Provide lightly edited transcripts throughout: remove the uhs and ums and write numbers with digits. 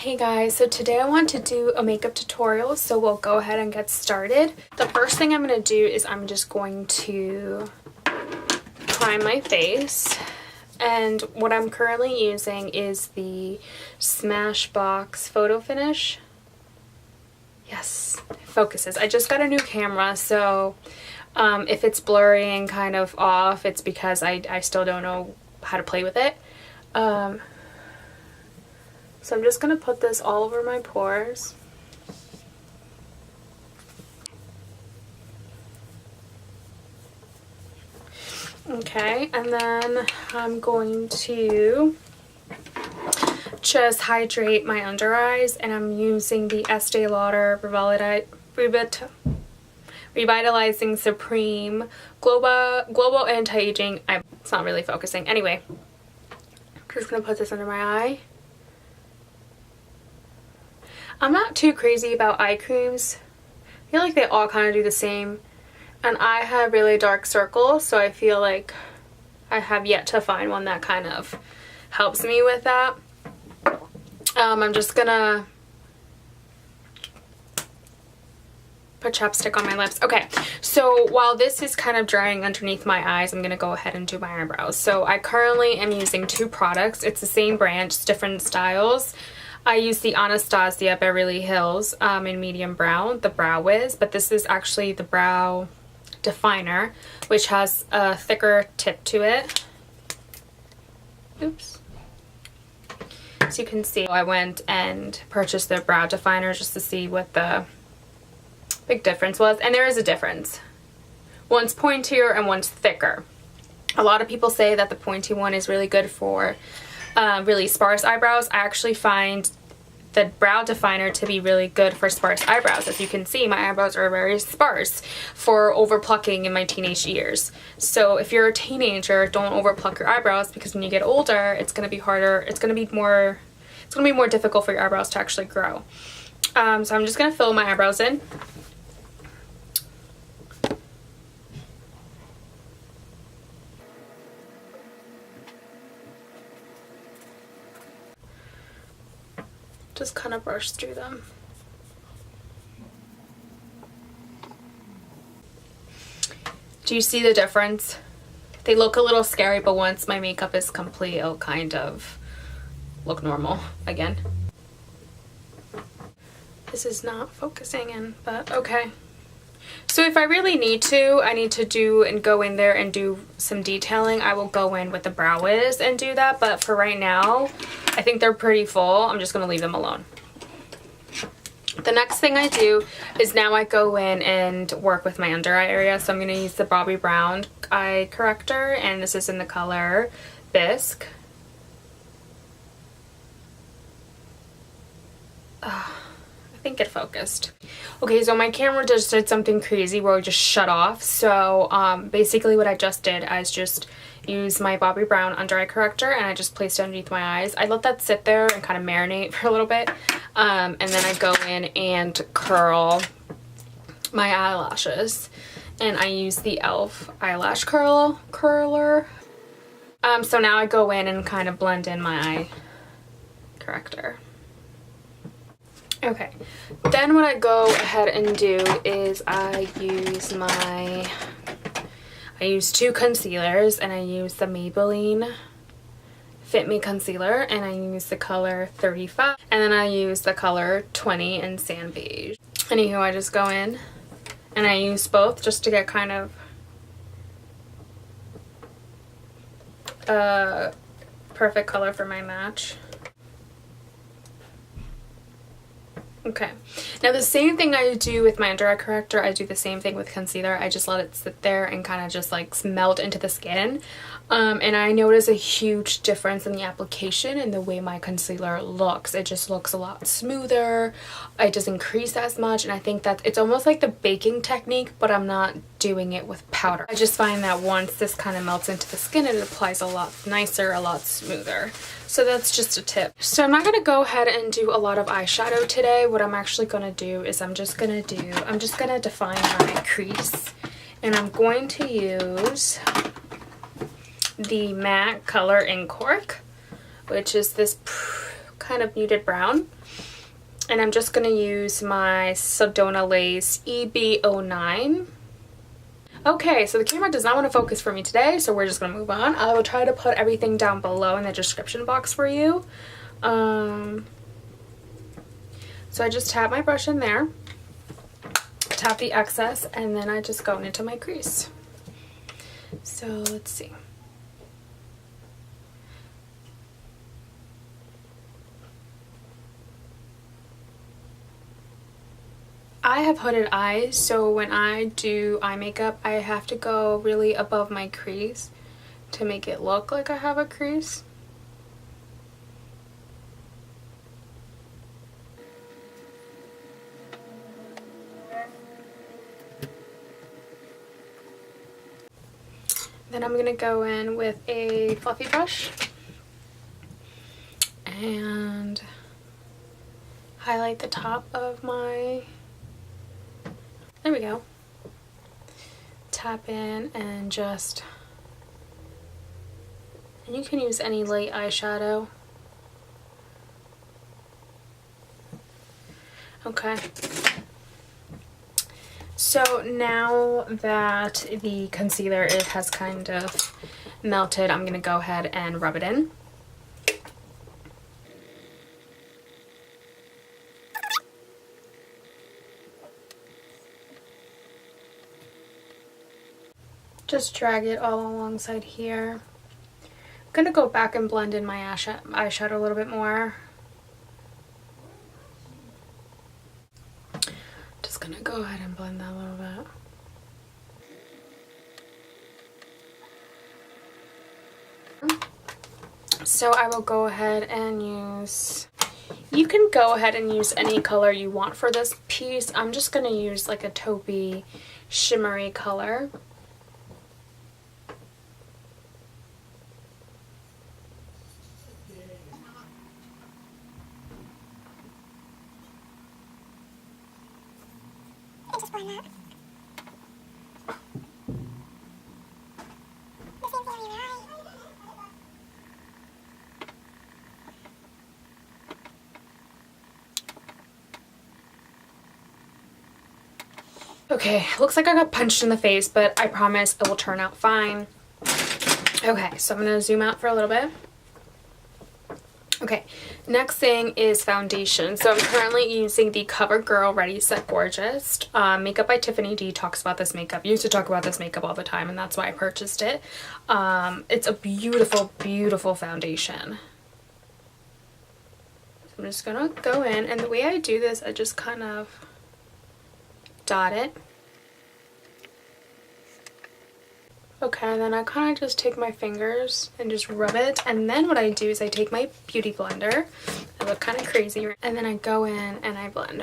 Hey guys, so today I want to do a makeup tutorial, so we'll go ahead and get started. The first thing I'm going to do is I'm just going to prime my face, and what I'm currently using is the Smashbox Photo Finish. Yes, it focuses. I just got a new camera, so if it's blurry and kind of off, it's because I still don't know how to play with it. So I'm just going to put this all over my pores. Okay, and then I'm going to just hydrate my under eyes, and I'm using the Estee Lauder Revitalizing Supreme Global Anti-Aging. It's not really focusing. Anyway, I'm just going to put this under my eye. I'm not too crazy about eye creams. I feel like they all kind of do the same. And I have really dark circles, so I feel like I have yet to find one that kind of helps me with that. I'm just gonna put chapstick on my lips. Okay, so while this is kind of drying underneath my eyes, I'm gonna go ahead and do my eyebrows. So I currently am using two products. It's the same brand, just different styles. I use the Anastasia Beverly Hills in medium brown, the Brow Wiz, but this is actually the Brow Definer, which has a thicker tip to it. Oops. As you can see, I went and purchased the Brow Definer just to see what the big difference was, and there is a difference. One's pointier and one's thicker. A lot of people say that the pointy one is really good for really sparse eyebrows. I actually find the Brow Definer to be really good for sparse eyebrows. As you can see, my eyebrows are very sparse for over plucking in my teenage years. So if you're a teenager, don't over pluck your eyebrows, because when you get older, it's going to be harder. It's going to be more difficult for your eyebrows to actually grow. So I'm just going to fill my eyebrows in. Just kind of brush through them. Do you see the difference? They look a little scary, but once my makeup is complete, it'll kind of look normal again. This is not focusing in, but okay. So if I really need to, I need to go in there and do some detailing, I will go in with the Brow Wiz and do that, but for right now, I think they're pretty full. I'm just going to leave them alone. The next thing I do is now I go in and work with my under eye area. So I'm going to use the Bobbi Brown eye corrector, and this is in the color Bisque. I think it focused. Okay, so my camera just did something crazy where it just shut off. So basically what I just did is just use my Bobbi Brown under eye corrector, and I just placed it underneath my eyes. I let that sit there and kind of marinate for a little bit, and then I go in and curl my eyelashes, and I use the e.l.f. eyelash curler. So now I go in and kind of blend in my eye corrector. Okay, then what I go ahead and do is I use two concealers, and I use the Maybelline Fit Me Concealer, and I use the color 35, and then I use the color 20 in Sand Beige. Anywho, I just go in and I use both just to get kind of a perfect color for my match. Okay, now the same thing I do with my under eye corrector, I do the same thing with concealer. I just let it sit there and kind of just like melt into the skin. And I notice a huge difference in the application and the way my concealer looks. It just looks a lot smoother. It doesn't crease as much, and I think that it's almost like the baking technique, but I'm not doing it with powder. I just find that once this kind of melts into the skin, it applies a lot nicer, a lot smoother. So that's just a tip. So I'm not going to go ahead and do a lot of eyeshadow today. What I'm actually going to do is I'm just going to define my crease, and I'm going to use the matte color in Cork, which is this kind of muted brown. And I'm just going to use my Sedona Lace EB09. Okay, so the camera does not want to focus for me today, so we're just going to move on. I will try to put everything down below in the description box for you. So I just tap my brush in there, tap the excess, and then I just go into my crease. So let's see. I have hooded eyes, so when I do eye makeup, I have to go really above my crease to make it look like I have a crease. Then I'm going to go in with a fluffy brush and highlight the top of my, there we go, tap in and just, and you can use any light eyeshadow. Okay. So now that the concealer has kind of melted, I'm going to go ahead and rub it in. Just drag it all alongside here. I'm going to go back and blend in my eyeshadow a little bit more. Just going to go ahead and blend that a little bit. So I will go ahead and use, you can go ahead and use any color you want for this piece. I'm just going to use like a taupey shimmery color. Okay, looks like I got punched in the face, but I promise it will turn out fine. Okay, so I'm going to zoom out for a little bit. Okay, next thing is foundation. So I'm currently using the CoverGirl Ready Set Gorgeous. Makeup by Tiffany D talks about this makeup. Used to talk about this makeup all the time, and that's why I purchased it. It's a beautiful, beautiful foundation. So I'm just going to go in, and the way I do this, I just kind of dot it. Okay, and then I kind of just take my fingers and just rub it, and then what I do is I take my beauty blender, I look kind of crazy, and then I go in and I blend.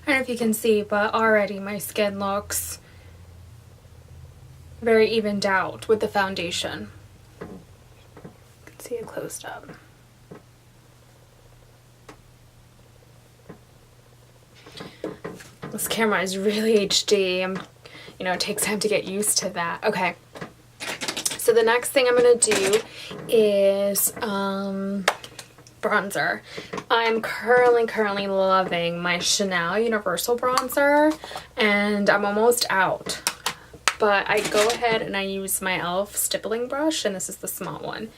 I don't know if you can see, but already my skin looks very evened out with the foundation. You can see it closed up. This camera is really HD. You know, it takes time to get used to that. Okay. So the next thing I'm going to do is bronzer. I'm currently loving my Chanel Universal bronzer, and I'm almost out. But I go ahead and I use my e.l.f. stippling brush, and this is the small one.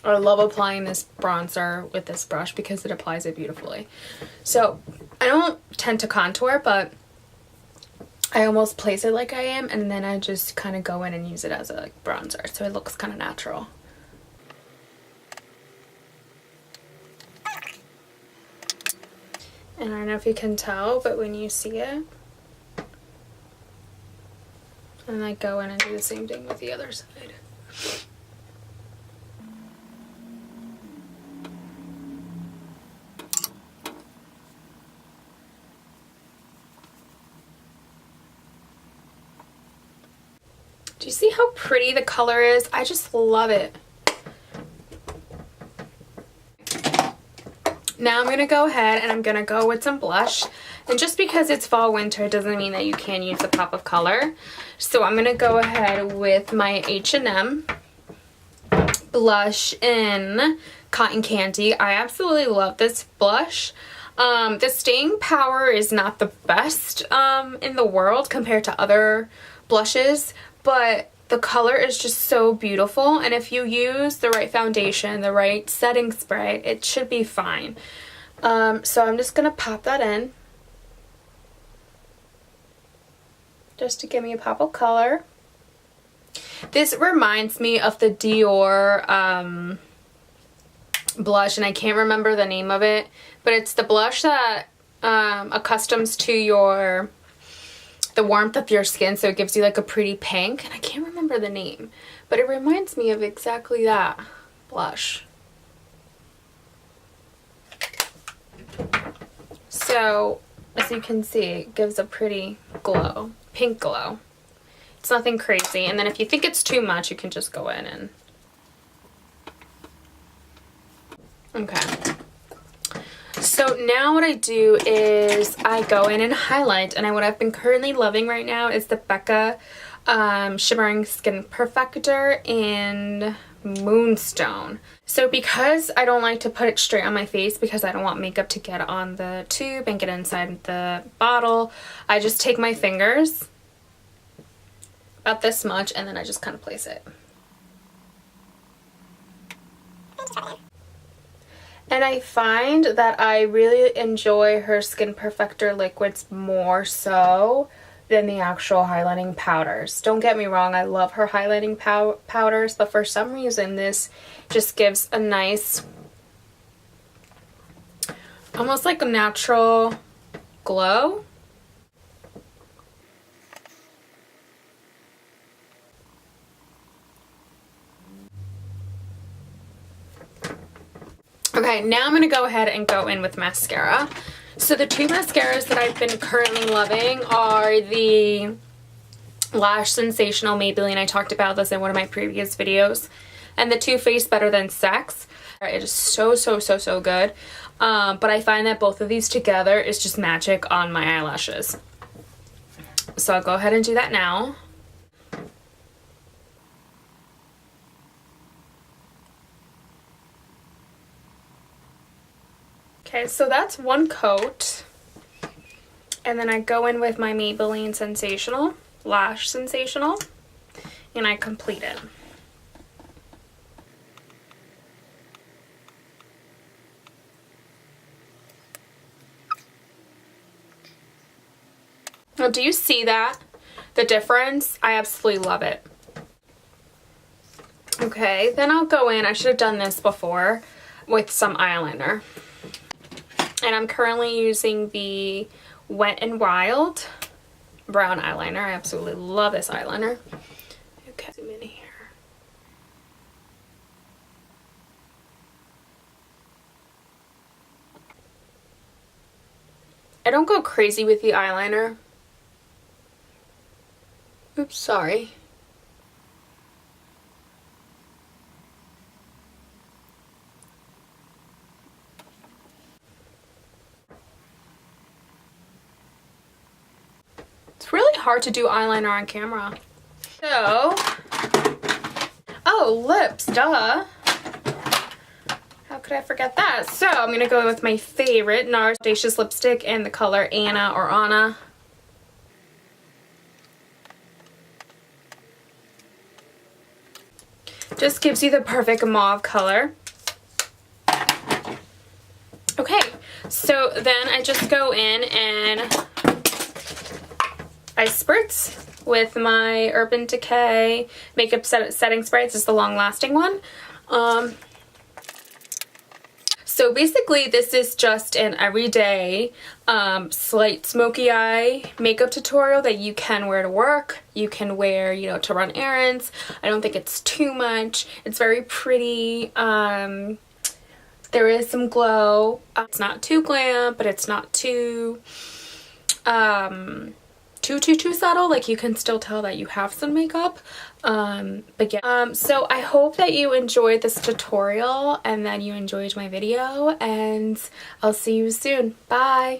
I love applying this bronzer with this brush because it applies it beautifully. So I don't tend to contour, but I almost place it like I am, and then I just kind of go in and use it as a bronzer, so it looks kind of natural. And I don't know if you can tell, but when you see it, and I go in and do the same thing with the other side. Do you see how pretty the color is? I just love it. Now I'm going to go ahead and I'm going to go with some blush. And just because it's fall winter doesn't mean that you can't use a pop of color. So I'm going to go ahead with my H&M blush in Cotton Candy. I absolutely love this blush. The staying power is not the best in the world compared to other blushes, but the color is just so beautiful, and if you use the right foundation, the right setting spray, it should be fine. So I'm just going to pop that in just to give me a pop of color. This reminds me of the Dior blush, and I can't remember the name of it, but it's the blush that accustoms to the warmth of your skin, so it gives you like a pretty pink, and I can't remember the name, but it reminds me of exactly that blush. So as you can see, it gives a pretty glow, pink glow. It's nothing crazy, and then if you think it's too much, you can just go in and okay. So now what I do is I go in and highlight, and what I've been currently loving right now is the Becca Shimmering Skin Perfector in Moonstone. So because I don't like to put it straight on my face because I don't want makeup to get on the tube and get inside the bottle, I just take my fingers, about this much, and then I just kind of place it. And I find that I really enjoy her Skin Perfector liquids more so than the actual highlighting powders. Don't get me wrong, I love her highlighting powders, but for some reason this just gives a nice, almost like a natural glow. Okay, now I'm going to go ahead and go in with mascara. So the two mascaras that I've been currently loving are the Lash Sensational Maybelline. I talked about this in one of my previous videos. And the Too Faced Better Than Sex. It is so, so, so, so good. But I find that both of these together is just magic on my eyelashes. So I'll go ahead and do that now. Okay, so that's one coat, and then I go in with my Maybelline Sensational, Lash Sensational, and I complete it. Now, do you see that? The difference? I absolutely love it. Okay, then I'll go in, I should have done this before, with some eyeliner. And I'm currently using the Wet n Wild brown eyeliner. I absolutely love this eyeliner. Okay, zoom in here. I don't go crazy with the eyeliner. Oops, sorry. It's really hard to do eyeliner on camera. So, oh, lips, duh. How could I forget that? So, I'm going to go with my favorite NARS Audacious lipstick in the color Anna or Anna. Just gives you the perfect mauve color. Okay, so then I just go in and I spritz with my Urban Decay makeup setting spray. This is the long-lasting one. So basically this is just an everyday slight smoky eye makeup tutorial that you can wear to work. You can wear, you know, to run errands. I don't think it's too much. It's very pretty. There is some glow. It's not too glam, but it's not too too subtle. Like you can still tell that you have some makeup. But yeah, so I hope that you enjoyed this tutorial and that you enjoyed my video, and I'll see you soon. Bye.